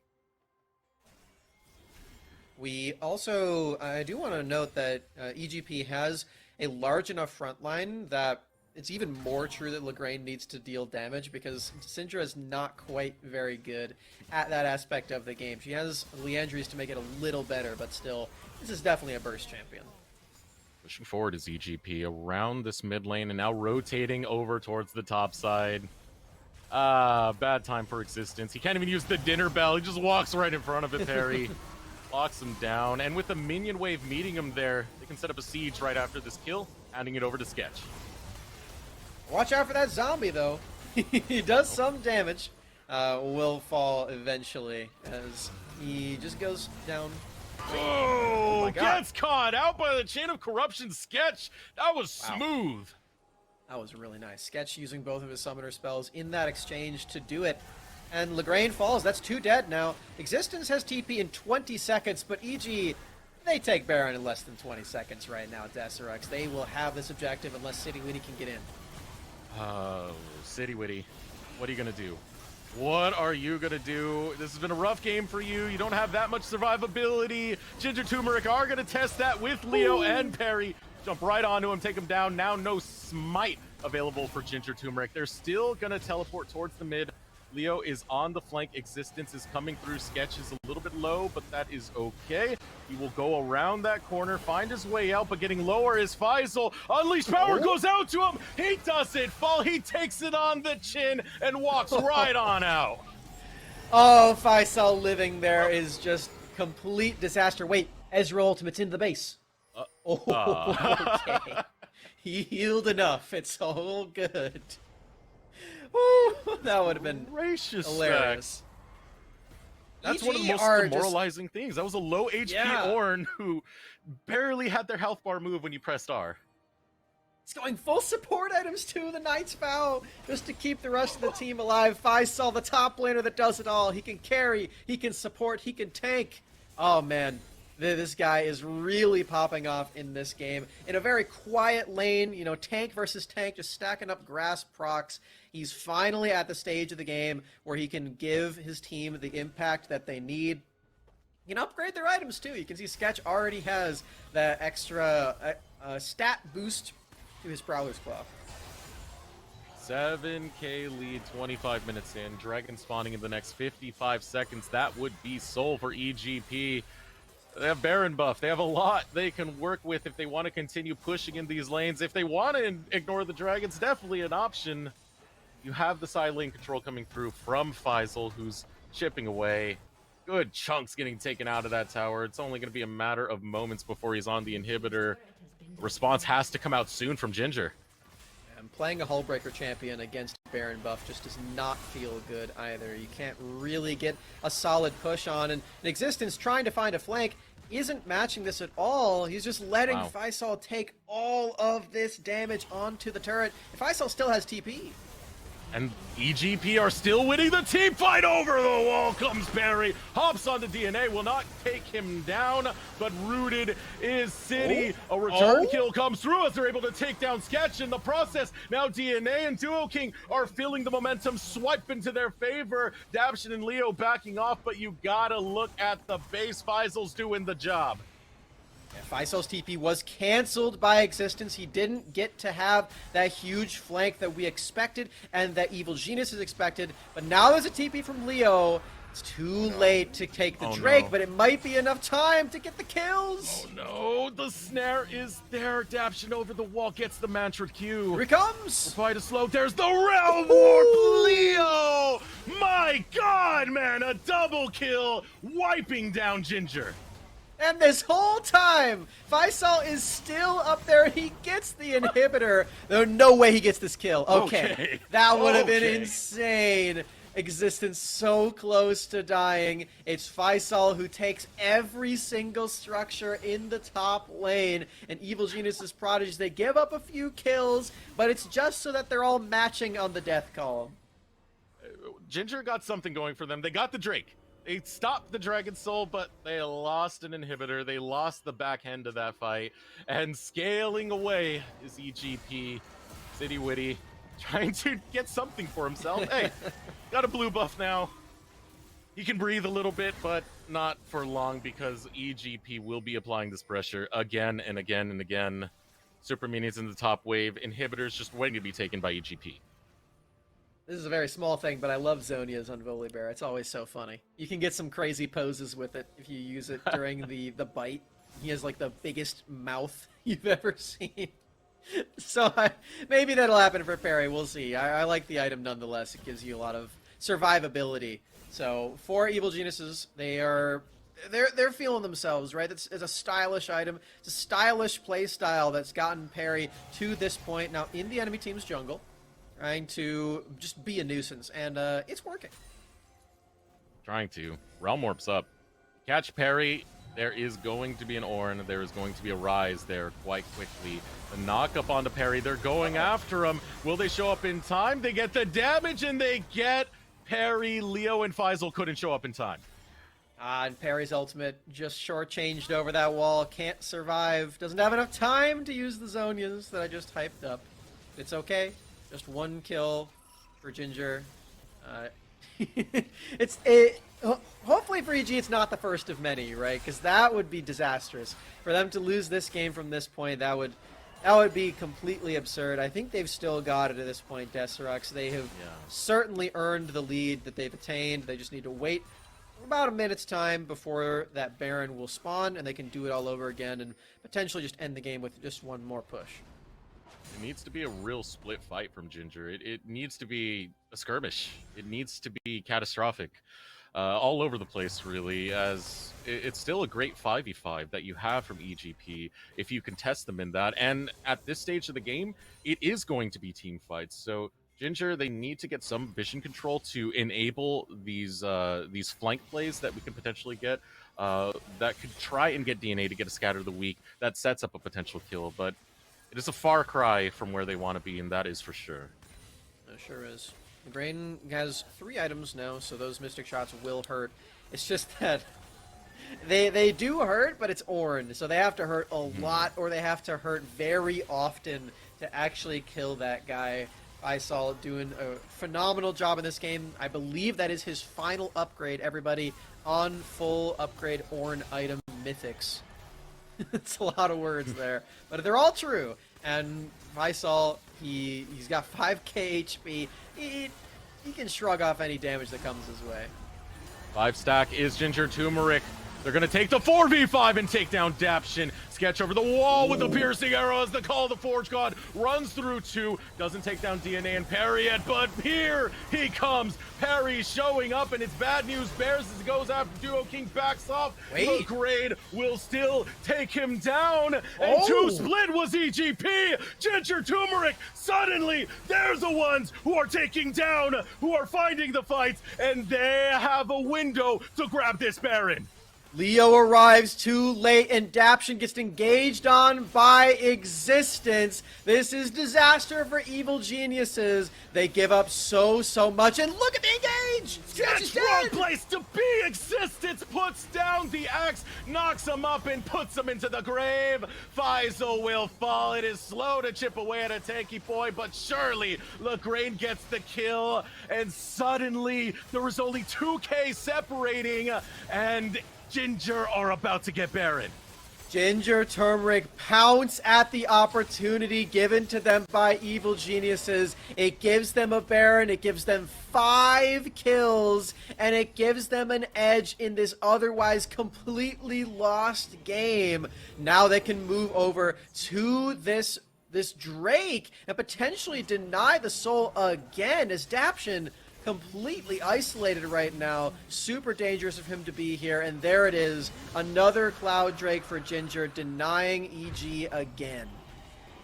We also, I do want to note that EGP has a large enough front line that it's even more true that Lagrange needs to deal damage because Syndra is not quite very good at that aspect of the game. She has Leandries to make it a little better, but still, this is definitely a burst champion. Pushing forward is EGP around this mid lane and now rotating over towards the top side. Bad time for Existence. He can't even use the dinner bell. He just walks right in front of it, Perry. Locks him down. And with the minion wave meeting him there, they can set up a siege right after this kill, handing it over to Sketch. Watch out for that zombie, though. He does some damage. Will fall eventually as he just goes down. Oh, gets caught out by the Chain of Corruption Sketch. That was smooth. That was really nice. Sketch using both of his summoner spells in that exchange to do it. And Lagrange falls. That's 2 dead now. Existence has TP in 20 seconds, but EG, they take Baron in less than 20 seconds right now, Deserex. They will have this objective unless City Witty can get in. Oh, City Witty. What are you going to do? What are you going to do? This has been a rough game for you. You don't have that much survivability. Ginger Turmeric are going to test that with Leo and Perry. Jump right onto him, take him down. Now no smite available for Ginger Turmeric. They're still going to teleport towards the mid. Leo is on the flank. Existence is coming through. Sketch is a little bit low, but that is okay. He will go around that corner, find his way out, but getting lower is Faisal. Unleashed power goes out to him. He doesn't fall. He takes it on the chin and walks right on out. Oh, Faisal living there is just complete disaster. Wait, Ezreal ultimate's into the base. Okay. He healed enough. It's all good. Ooh, that would have been Gracious hilarious. That's EG one of the most are just- demoralizing things. That was a low HP Yeah. Ornn who barely had their health bar move when you pressed R. He's going full support items too, the Knight's Vow, just to keep the rest of the team alive. Faisal, the top laner that does it all. He can carry, he can support, he can tank. Oh man, this guy is really popping off in this game. In a very quiet lane, you know, tank versus tank, just stacking up grass procs. He's finally at the stage of the game where he can give his team the impact that they need. You can upgrade their items too. You can see Sketch already has that extra stat boost to his Prowler's Claw. 7k lead, 25 minutes in. Dragon spawning in the next 55 seconds. That would be Soul for EGP. They have Baron buff. They have a lot they can work with if they want to continue pushing in these lanes. If they want to ignore the Dragons, definitely an option. You have the side lane control coming through from Faisal, who's chipping away. Good chunks getting taken out of that tower. It's only going to be a matter of moments before he's on the inhibitor. Response has to come out soon from Ginger. And playing a Hullbreaker champion against Baron buff just does not feel good either. You can't really get a solid push on, and Existence trying to find a flank isn't matching this at all. He's just letting Faisal take all of this damage onto the turret. Faisal still has TP. And EGP are still winning the team fight. Over the wall comes Barry. Hops onto DNA. Will not take him down, but rooted is City. A return kill comes through as they're able to take down Sketch in the process. Now DNA and Duo King are feeling the momentum swipe into their favor. Dabshin and Leo backing off, but you gotta look at the base. Faisal's doing the job. Yeah, Faisal's TP was canceled by Existence. He didn't get to have that huge flank that we expected and that Evil Genius is expected. But now there's a TP from Leo. It's too late to take the Drake, but it might be enough time to get the kills. Oh no, the snare is there. Dabshin over the wall gets the mantra Q. Here he comes. Reply to slow. There's the Realm Warp. Leo! My god, man, a double kill, wiping down Ginger. And this whole time, Faisal is still up there. He gets the inhibitor. There's no way he gets this kill. Okay. That would have been insane. Existence so close to dying. It's Faisal who takes every single structure in the top lane. And Evil Genius's Prodigies, they give up a few kills, but it's just so that they're all matching on the death column. Ginger got something going for them. They got the Drake. They stopped the Dragon Soul, but they lost an inhibitor. They lost the back end of that fight. And scaling away is EGP. City Witty trying to get something for himself. Hey, got a blue buff now. He can breathe a little bit, but not for long because EGP will be applying this pressure again and again and again. Super Minions in the top wave. Inhibitors just waiting to be taken by EGP. This is a very small thing, but I love Zonia's on Volibear. It's always so funny. You can get some crazy poses with it if you use it during the bite. He has like the biggest mouth you've ever seen. So maybe that'll happen for Perry. We'll see. I like the item nonetheless. It gives you a lot of survivability. So for Evil Geniuses, they're feeling themselves, right? It's a stylish item. It's a stylish play style that's gotten Perry to this point. Now in the enemy team's jungle, trying to just be a nuisance, and it's working. Trying to. Realm Warp's up. Catch Perry. There is going to be an Ornn. There is going to be a Rise there quite quickly. The knock up onto Perry. They're going after him. Will they show up in time? They get the damage, and they get Perry. Leo and Faisal couldn't show up in time. And Perry's ultimate just shortchanged over that wall. Can't survive. Doesn't have enough time to use the Zonias that I just hyped up. It's okay. Just one kill for Ginger. Hopefully for EG it's not the first of many, right? Because that would be disastrous. For them to lose this game from this point, that would be completely absurd. I think they've still got it at this point, Deserox. They have certainly earned the lead that they've attained. They just need to wait about a minute's time before that Baron will spawn, and they can do it all over again and potentially just end the game with just one more push. It needs to be a real split fight from Ginger. It needs to be a skirmish. It needs to be catastrophic. All over the place, really, as it's still a great 5v5 that you have from EGP if you can test them in that. And at this stage of the game, it is going to be team fights. So Ginger, they need to get some vision control to enable these flank plays that we can potentially get. That could try and get DNA to get a scatter of the weak. That sets up a potential kill, but it is a far cry from where they want to be, and that is for sure. It sure is. Grain has 3 items now, so those Mystic Shots will hurt. It's just that they do hurt, but it's Ornn, so they have to hurt a lot, or they have to hurt very often to actually kill that guy. I saw doing a phenomenal job in this game. I believe that is his final upgrade, everybody, on full upgrade Ornn item mythics. It's a lot of words there, but they're all true. And Visal, he's got 5k HP. He can shrug off any damage that comes his way. 5 stack is Ginger Turmeric. They're going to take the 4v5 and take down Daption. Sketch over the wall with the piercing arrow as the Call of the Forge God runs through 2. Doesn't take down DNA and Parry yet, but here he comes. Parry showing up, and it's bad news bears as it goes after Duo King backs off. The grade will still take him down. And 2 split was EGP. Ginger Turmeric, suddenly, they're the ones who are taking down, who are finding the fights, and they have a window to grab this Baron. Leo arrives too late, and Daption gets engaged on by Existence. This is disaster for evil geniuses. They give up so much, and look at the engage! That's wrong place to be! Existence puts down the axe, knocks him up, and puts him into the grave. Faisal will fall. It is slow to chip away at a tanky boy, but surely Lagrange gets the kill, and suddenly there was only 2k separating, and Ginger are about to get Baron. Ginger Turmeric pounce at the opportunity given to them by evil geniuses. It gives them a Baron, it gives them 5 kills, and it gives them an edge in this otherwise completely lost game. Now they can move over to this Drake and potentially deny the soul again, as Daption completely isolated right now. Super dangerous of him to be here, and there it is. Another Cloud Drake for Ginger, denying EG again.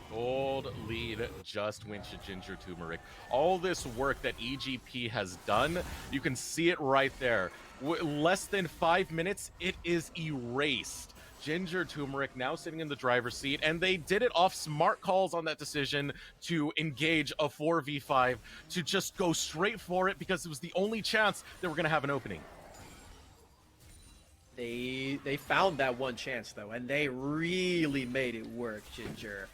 Gold lead just went to Ginger Turmeric. All this work that EGP has done, you can see it right there. Less than 5 minutes, it is erased. Ginger Turmeric now sitting in the driver's seat, and they did it off smart calls on that decision to engage a 4v5, to just go straight for it because it was the only chance they were going to have an opening. They found that one chance though, and they really made it work, Ginger.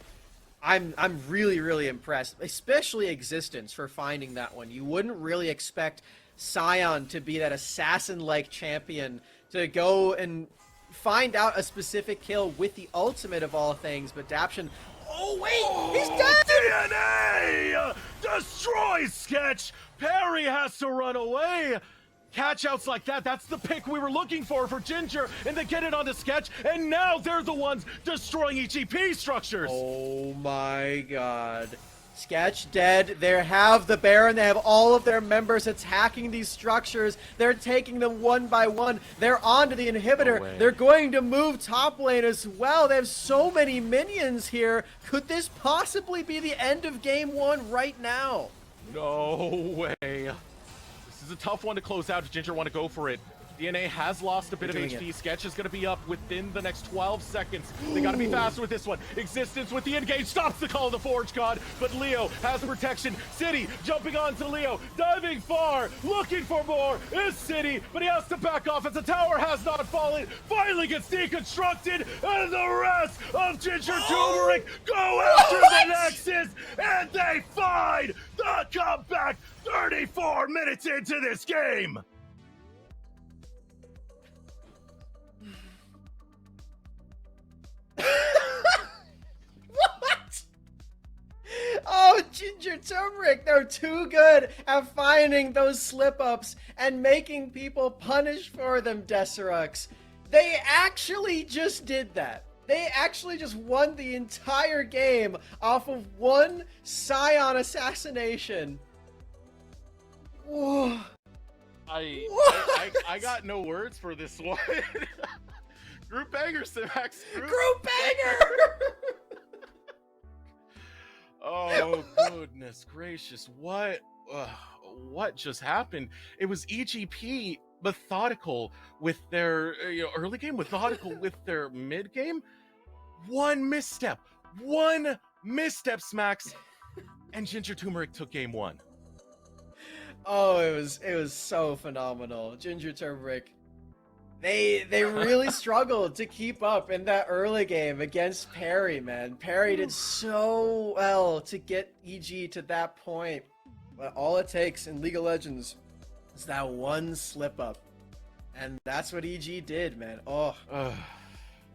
I'm really impressed, especially Existence, for finding that one. You wouldn't really expect Sion to be that assassin-like champion to go and find out a specific kill with the ultimate of all things, but Daption, oh wait, he's dead! DNA destroys Sketch. Parry has to run away. Catch outs like that, that's the pick we were looking for Ginger, and they get it onto Sketch, and now they're the ones destroying EGP structures. Oh my god. Sketch dead. They have the Baron. They have all of their members attacking these structures. They're taking them one by one. They're onto the inhibitor. No way. They're going to move top lane as well. They have so many minions here. Could this possibly be the end of game 1 right now? No way. This is a tough one to close out. Does Ginger want to go for it? DNA has lost a bit of HP. Sketch is going to be up within the next 12 seconds. They got to be faster with this one. Existence with the engage stops the Call of the Forge God, but Leo has protection. City jumping onto Leo, diving far, looking for more. Is City, but he has to back off as the tower has not fallen. Finally gets deconstructed, and the rest of Ginger Turmeric go after the Nexus, and they find the comeback 34 minutes into this game. What? Oh, Ginger Turmeric, they're too good at finding those slip-ups and making people punish for them, Deserux. They actually just did that. They actually just won the entire game off of one Sion assassination. Whoa. I got no words for this one. Group banger, Simax. Group banger! Oh, God. Goodness gracious, what just happened? It was EGP methodical with their early game, methodical with their mid game. One misstep, Smacks, and Ginger Turmeric took game 1. Oh, it was so phenomenal. Ginger Turmeric, they really struggled to keep up in that early game against Perry, man. Perry did so well to get EG to that point. But all it takes in League of Legends is that one slip up. And that's what EG did, man. Oh,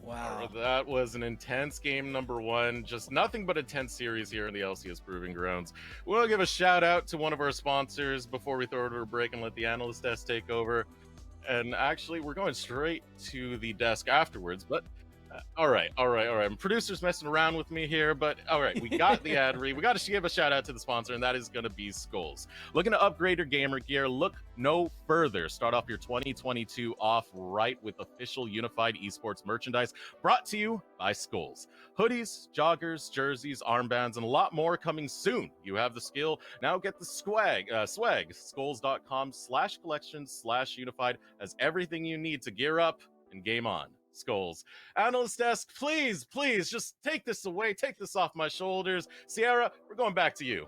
wow. That was an intense game number 1. Just nothing but a tense series here in the LCS Proving Grounds. We'll give a shout out to one of our sponsors before we throw it to a break and let the analyst desk take over. And actually, we're going straight to the desk afterwards, but all right. Producer's messing around with me here, but all right, we got the ad read. We got to give a shout out to the sponsor, and that is going to be Skulls. Looking to upgrade your gamer gear? Look no further. Start off your 2022 off right with official unified esports merchandise brought to you by Skulls. Hoodies, joggers, jerseys, armbands, and a lot more coming soon. You have the skill. Now get the swag. Skulls.com/collections/unified has everything you need to gear up and game on. Skulls. Analyst desk, please, just take this away. Take this off my shoulders. Sierra, we're going back to you.